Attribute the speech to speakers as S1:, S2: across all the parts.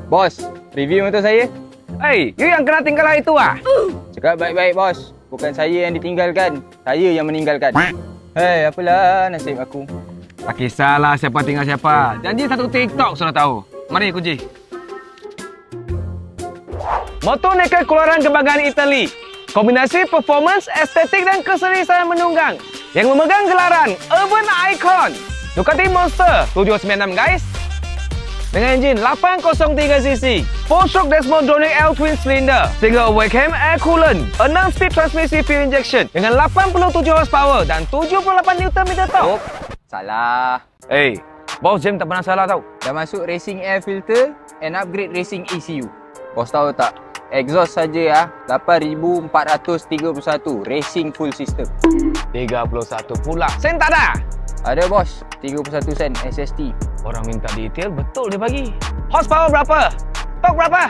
S1: Bos, review motor saya.
S2: Hey, you yang kena tinggal hari tu ah?
S1: Cakap baik-baik, bos. Bukan saya yang ditinggalkan. Saya yang meninggalkan. Hei, apalah nasib aku.
S2: Tak kisahlah siapa tinggal siapa. Janji satu TikTok sudah tahu. Mari kunci. Motor naked keluaran kebanggaan Itali. Kombinasi performance, estetik dan keseriusan menunggang. Yang memegang gelaran Urban Icon. Ducati Monster 796 guys. Dengan enjin 803cc, 4-stroke Desmodronic L twin cylinder, single overcam air coolant, 6-speed transmisi fuel injection dengan 87 horsepower dan 78 Nm torque.
S1: Oh, salah.
S2: Hey, bos Jam tak pernah salah tau.
S1: Dah masuk racing air filter and upgrade racing ECU. Bos tahu tak? Exhaust saja 8,431 racing full system.
S2: 31 pula. Sen tak ada.
S1: Ada bos, 31 sen SST.
S2: Orang minta detail, betul dia bagi. Horsepower berapa? Torque berapa?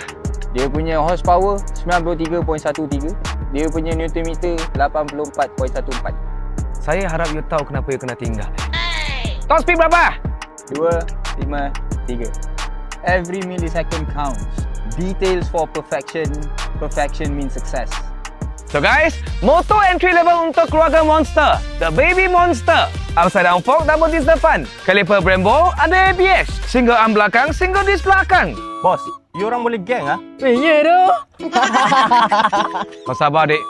S1: Dia punya horsepower 93.13. Dia punya Newton meter 84.14.
S2: Saya harap you tahu kenapa you kena tinggal. Top speed berapa?
S1: 253. Every millisecond counts. Details for perfection. Perfection means success.
S2: So guys, motor entry level untuk keluarga Monster, the Baby Monster. Upside down fork, double disc depan. Kaliper Brembo, ada ABS. Single arm belakang, single disc belakang.
S3: Bos, you orang boleh geng ah?
S1: Ya tu.
S2: Kau sabar dek.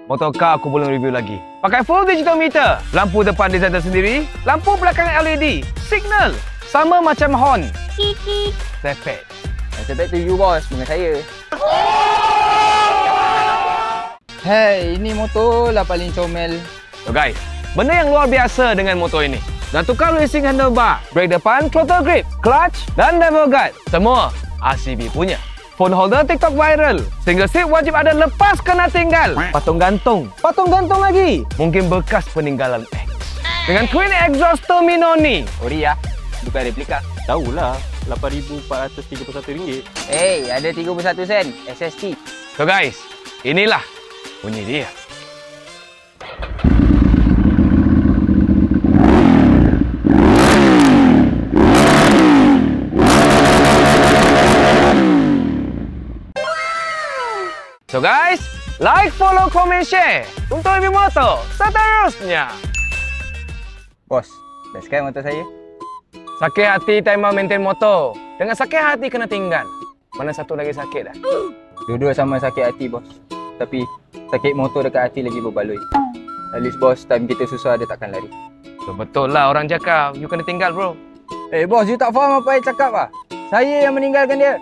S2: Motor car aku belum review lagi. Pakai full digital meter. Lampu depan design tersendiri. Lampu belakang LED. Signal. Sama macam horn. Sepet.
S1: Nasib baik tu you bos, bukan saya. Hey, ini motor lah paling comel.
S2: So guys, benda yang luar biasa dengan motor ini. Dah tukar racing handlebar, brake depan, throttle grip, clutch dan level guard. Semua RCB punya. Phone holder TikTok viral. Single seat wajib ada, lepas kena tinggal. Patung gantung. Patung gantung lagi. Mungkin bekas peninggalan X. Dengan twin exhaust Terminoni.
S1: Ori ya, bukan replika.
S3: Tahulah, RM8,431.
S1: Hey, ada 31 sen SST.
S2: So guys, inilah bunyi dia. So guys, like, follow, comment, share untuk review motor seterusnya.
S1: Bos, best kan motor saya?
S2: Sakit hati time maintain motor. Dengan sakit hati kena tinggal. Mana satu lagi sakit dah?
S1: Dua-dua sama sakit hati bos. Tapi sakit motor dekat hati lagi berbaloi. At least bos, time kita susah dia takkan lari.
S2: So, betul lah orang cakap, you kena tinggal bro.
S1: Eh bos, you tak faham apa yang cakap ah? Saya yang meninggalkan dia.